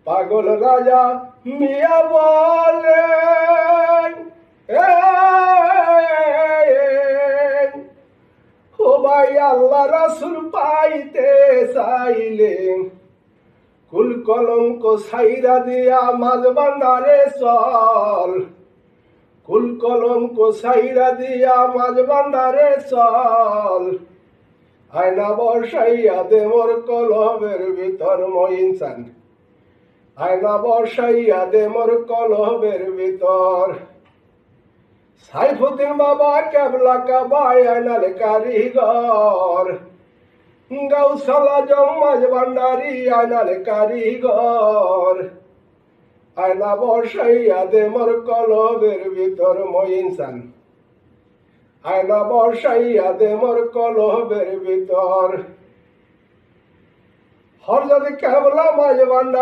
পাগল রাজা মিয়া বলে ও ভাই আল্লাহ রাসূল পাইতে চাইলে কুল কলঙ্ক ছাইরা দিয়া মাঝ ভান্ডারে চল, কুল কলঙ্ক ছাইরা দিয়া মাঝ ভান্ডারে চল। আয়না বসাইয়া দে মোর কলবের ভিতর মইনসান, আয়না বসাইয়া দে মোর কলবের ভিতর। সাইফুদ্দিন বাবা কেবলা কাবাই আয়নার কারিগর, গাউসালা জম্মাজ ভান্ডারি আয়নার কারিগর। আয়না বসাইয়া দে মোর কলবের ভিতর মইনসান, আয়না বসাইয়া দে মোর কলবের ভিতর। হরজত কেবলা মাঝ ভান্ডার